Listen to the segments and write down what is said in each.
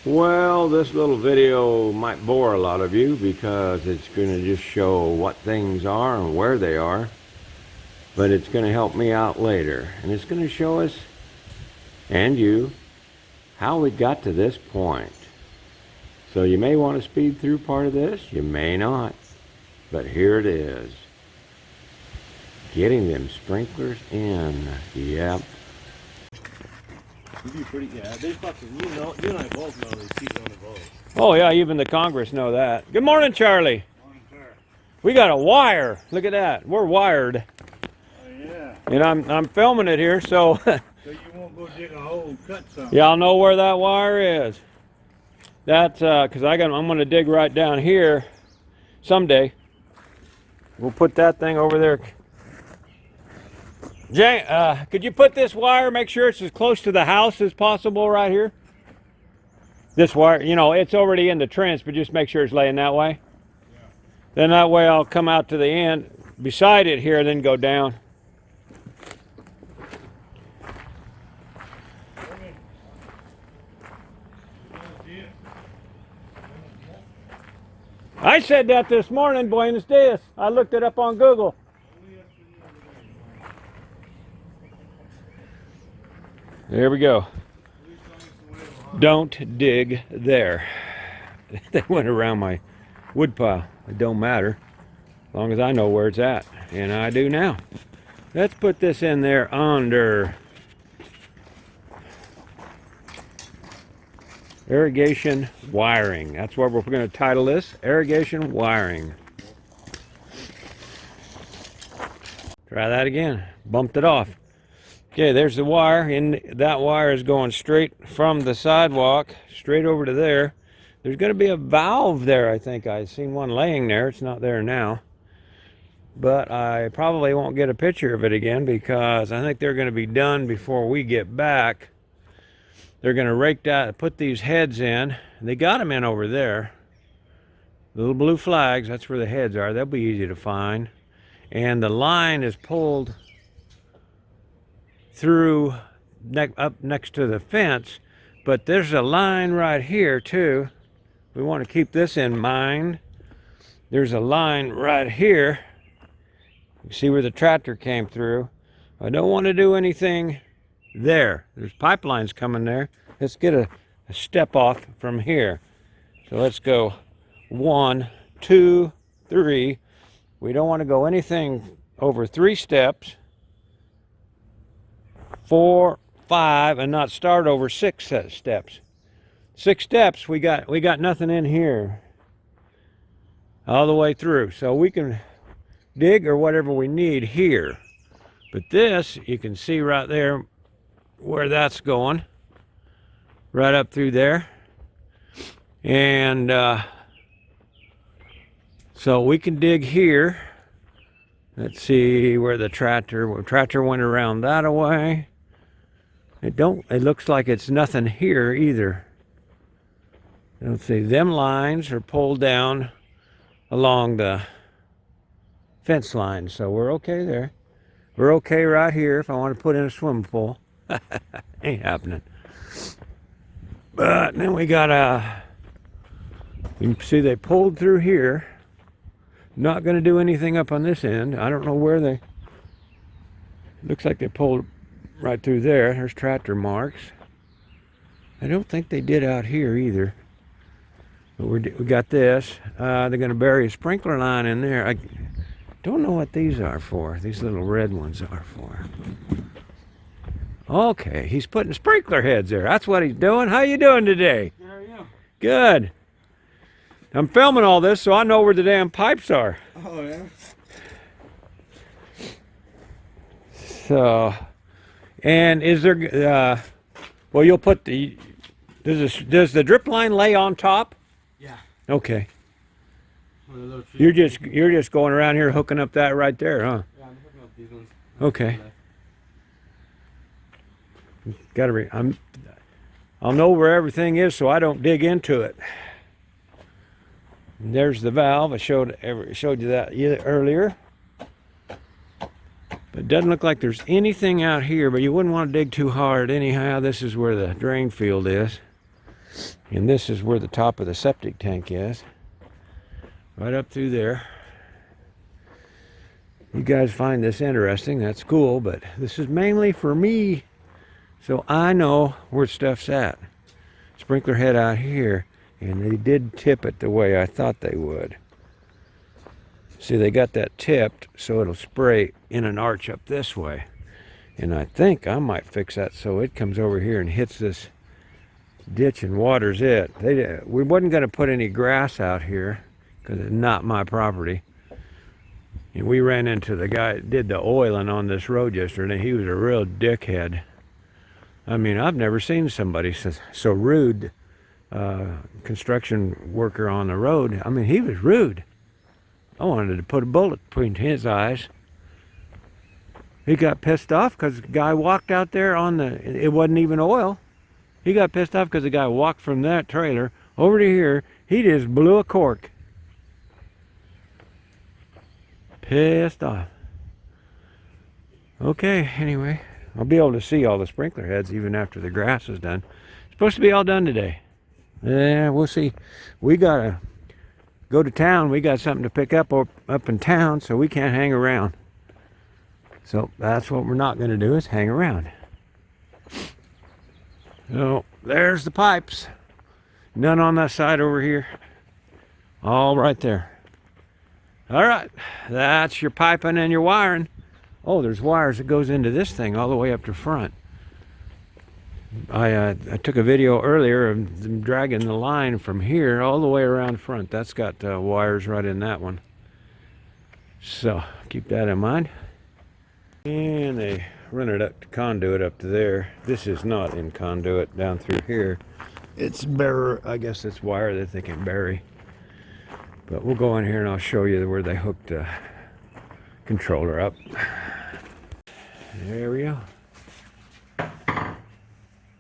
Well, this little video might bore a lot of you because it's going to just show what things are and where they are, but it's going to help me out later, and it's going to show us and you how we got to this point. So you may want to speed through part of this, you may not, but here it is. Getting them sprinklers in. Yep. You do pretty, yeah. They fucking, you and I both know they cheat on the balls. Oh yeah, even the Congress know that. Good morning, Charlie. Morning, sir. We got a wire. Look at that. We're wired. Oh yeah. And I'm filming it here, so So you won't go dig a hole and cut something. y'all know where that wire is. That's because I'm gonna dig right down here someday. We'll put that thing over there. Jay, could you put this wire, make sure it's as close to the house as possible right here? This wire, you know, it's already in the trench, but just make sure it's laying that way. Yeah. Then that way I'll come out to the end beside it here, then go down. I said that this morning, Buenos Dias. I looked it up on Google. There we go. Don't dig there. They went around my wood pile. It don't matter as long as I know where it's at, and I do now. Let's put this in there under irrigation wiring. That's what we're going to title this, irrigation wiring. Try that again. Bumped it off. Okay, there's the wire, and that wire is going straight from the sidewalk straight over to there. There's going to be a valve there, I think. I've seen one laying there. It's not there now. But I probably won't get a picture of it again because I think they're going to be done before we get back. They're going to rake that, put these heads in. They got them in over there. Little blue flags, that's where the heads are. They'll be easy to find. And the line is pulled through up next to the fence, but there's a line right here too. We want to keep this in mind. There's a line right here. You see where the tractor came through. I don't want to do anything there. There's pipelines coming there. Let's get a step off from here. So let's go 1, 2, 3. We don't want to go anything over 3 steps. 4, 5, and not start over 6 steps. 6 steps, we got nothing in here all the way through. So we can dig or whatever we need here. But this, you can see right there where that's going. Right up through there. And so we can dig here. Let's see where the tractor went around that away. It looks like it's nothing here either. Let's see, them lines are pulled down along the fence line, so we're okay there. We're okay right here if I want to put in a swimming pool. Ain't happening. But then we got you can see they pulled through here. Not going to do anything up on this end. I don't know where they, looks like they pulled right through there. There's tractor marks. I don't think they did out here either. But we got this. They're going to bury a sprinkler line in there. I don't know what these are for. These little red ones are for. Okay, he's putting sprinkler heads there. That's what he's doing. How you doing today? How are you? Good. I'm filming all this so I know where the damn pipes are. Oh yeah. So, and is there? Well, you'll put the. Does the drip line lay on top? Yeah. Okay. You're just going around here hooking up that right there, huh? Yeah, I'm hooking up these ones. Okay. I'll know where everything is so I don't dig into it. And there's the valve. I showed you that earlier. But it doesn't look like there's anything out here, but you wouldn't want to dig too hard anyhow. This is where the drain field is. And this is where the top of the septic tank is. Right up through there. You guys find this interesting, that's cool, but this is mainly for me, so I know where stuff's at. Sprinkler head out here, and they did tip it the way I thought they would. See, they got that tipped so it'll spray in an arch up this way. And I think I might fix that so it comes over here and hits this ditch and waters it. We wasn't going to put any grass out here because it's not my property. And we ran into the guy that did the oiling on this road yesterday. He was a real dickhead. I mean, I've never seen somebody so rude, construction worker on the road. I mean, he was rude. I wanted to put a bullet between his eyes. He got pissed off because the guy walked out there it wasn't even oil. He got pissed off because the guy walked from that trailer over to here. He just blew a cork. Pissed off. Okay, anyway, I'll be able to see all the sprinkler heads even after the grass is done. It's supposed to be all done today. Yeah, we'll see. We gotta go to town. We got something to pick up in town, so we can't hang around. So that's what we're not going to do, is hang around. So there's the pipes. None on that side over here. All right there. All right, that's your piping and your wiring. Oh, there's wires that goes into this thing all the way up to front. I took a video earlier of them dragging the line from here all the way around front. That's got wires right in that one. So keep that in mind. And they run it up to conduit up to there. This is not in conduit down through here. It's I guess it's wire that they can bury. But we'll go in here and I'll show you where they hooked the controller up. There we go.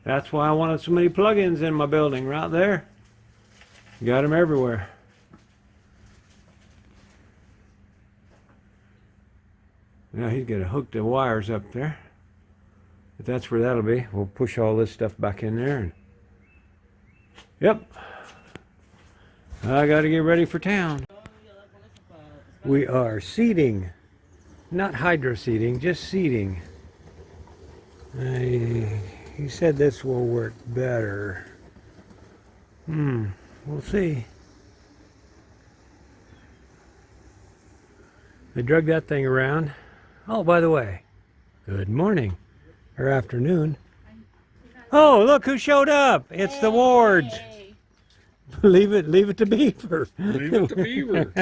That's why I wanted so many plugins in my building, right there. Got them everywhere. Now he's got to hook the wires up there. But that's where that'll be. We'll push all this stuff back in there. And yep. I got to get ready for town. We are seeding. Not hydro seeding, just seeding. He said this will work better. We'll see. They drug that thing around. Oh, by the way, good morning or afternoon. Oh, look who showed up. It's the Wards. Leave it to Beaver. Leave it to Beaver.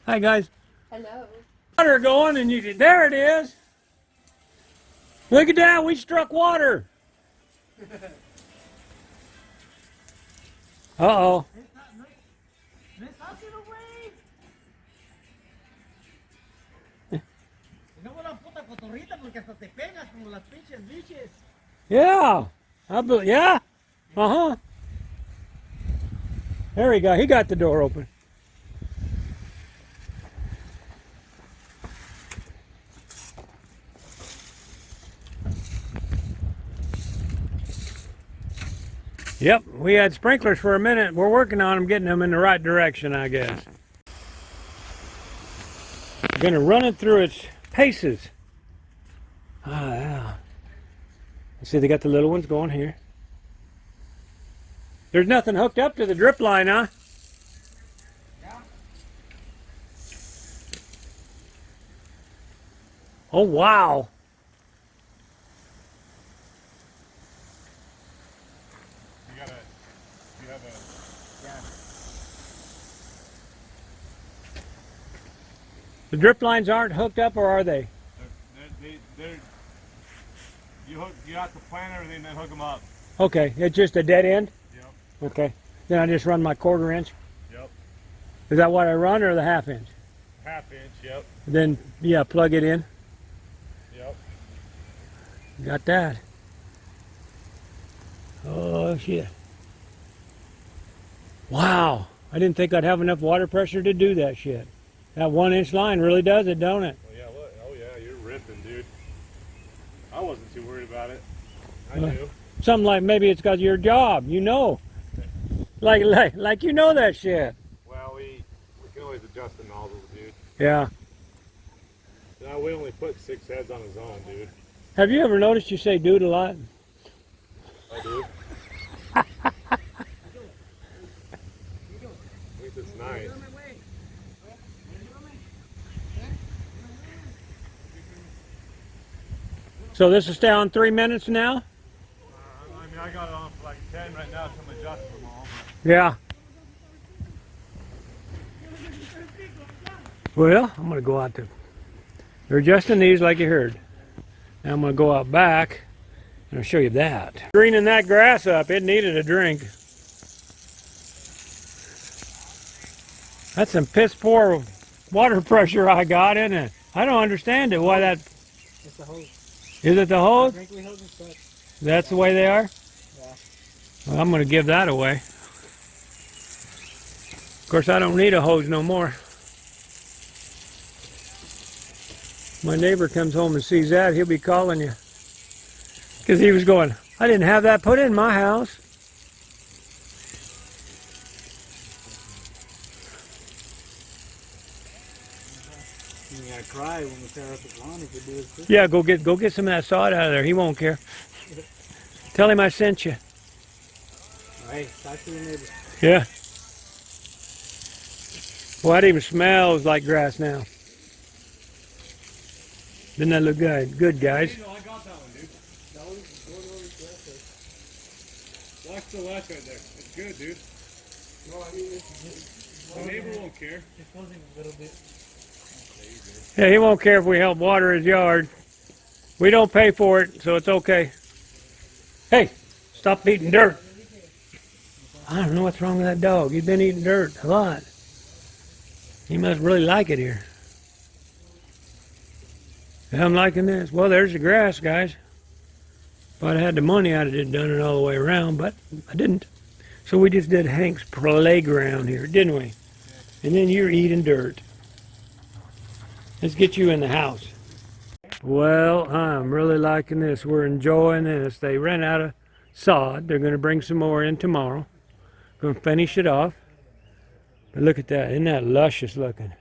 Hi, guys. Hello. Water going, and there it is. Look at that, we struck water. Uh-oh. Yeah. Yeah. Uh-huh. There we go. He got the door open. Yep, we had sprinklers for a minute. We're working on them, getting them in the right direction, I guess. We're going to run it through its paces. Ah, yeah. You see they got the little ones going here. There's nothing hooked up to the drip line, huh? Yeah. Oh, wow. The drip lines aren't hooked up, or are they? You have to plan everything, then hook them up. Okay, it's just a dead end? Yep. Okay. Then I just run my 1/4 inch? Yep. Is that what I run, or the 1/2 inch? 1/2 inch, yep. Then, yeah, plug it in. Yep. Got that. Oh, shit. Wow. I didn't think I'd have enough water pressure to do that shit. That 1-inch line really does it, don't it? Oh, yeah, look. Oh, yeah, you're ripping, dude. I wasn't too worried about it. I knew. Something like maybe it's got your job, you know. Like you know that shit. Well, we can always adjust the nozzles, dude. Yeah. No, we only put 6 heads on his own, dude. Have you ever noticed you say dude a lot? I do. At least it's nice. So this will stay on 3 minutes now? I mean, I got it on for like 10 right now, so I'm adjusting them all. Yeah. Well, I'm going to go out there. They're adjusting these like you heard. Now I'm going to go out back and I'll show you that. Greening that grass up, it needed a drink. That's some piss poor water pressure I got, isn't it? I don't understand it. Why that? It's the hose. Is it the hose? Sprinkler hose and stuff. That's the way they are? Yeah. Well, I'm going to give that away. Of course, I don't need a hose no more. My neighbor comes home and sees that, he'll be calling you. Because he was going, I didn't have that put in my house. You gotta cry when we tear up his lawn if you do it quick. Yeah, go get some of that sod out of there. He won't care. Tell him I sent you. Alright, talk to your neighbor. Yeah. Well, that even smells like grass now. Doesn't that look good? Good, guys. I got that one, dude. Watch the latch right there. It's good, dude. No, I mean, The neighbor won't care. it's closing a little bit. Yeah, he won't care if we help water his yard. We don't pay for it, so it's okay. Hey, stop eating dirt. I don't know what's wrong with that dog. He's been eating dirt a lot. He must really like it here. I'm liking this. Well, there's the grass, guys. If I'd had the money, I'd have done it all the way around, but I didn't. So we just did Hank's playground here, didn't we? And then you're eating dirt. Let's get you in the house. Well, I'm really liking this. We're enjoying this. They ran out of sod. They're going to bring some more in tomorrow. Going to finish it off. But look at that. Isn't that luscious looking?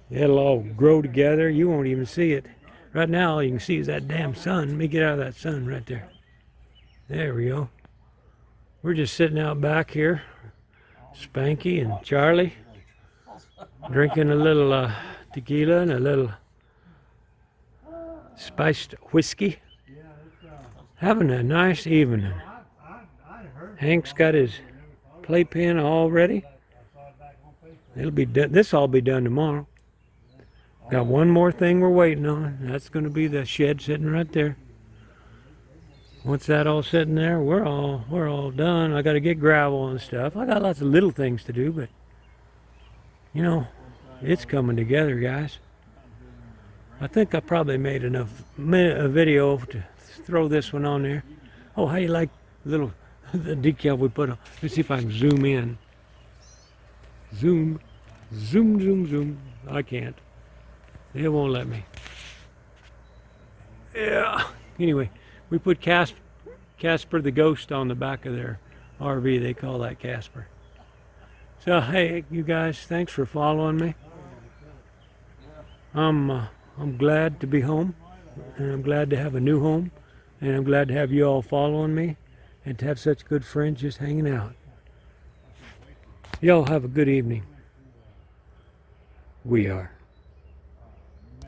It'll all grow together. You won't even see it. Right now, all you can see is that damn sun. Let me get out of that sun right there. There we go. We're just sitting out back here. Spanky and Charlie. Drinking a little tequila and a little spiced whiskey. Having a nice evening. Hank's got his playpen all ready. It'll be done. This'll all be done tomorrow. Got one more thing we're waiting on. That's going to be the shed sitting right there. Once that all sitting there, we're all done. I got to get gravel and stuff. I got lots of little things to do, but you know, it's coming together, guys. I think I probably made enough a video to throw this one on there. Oh, how you like the decal we put on? Let's see if I can zoom in. Zoom, zoom, zoom, zoom. I can't. It won't let me. Yeah. Anyway, we put Casper the Ghost on the back of their RV. They call that Casper. So, hey, you guys, thanks for following me. I'm glad to be home, and I'm glad to have a new home, and I'm glad to have you all following me, and to have such good friends just hanging out. Y'all have a good evening. We are.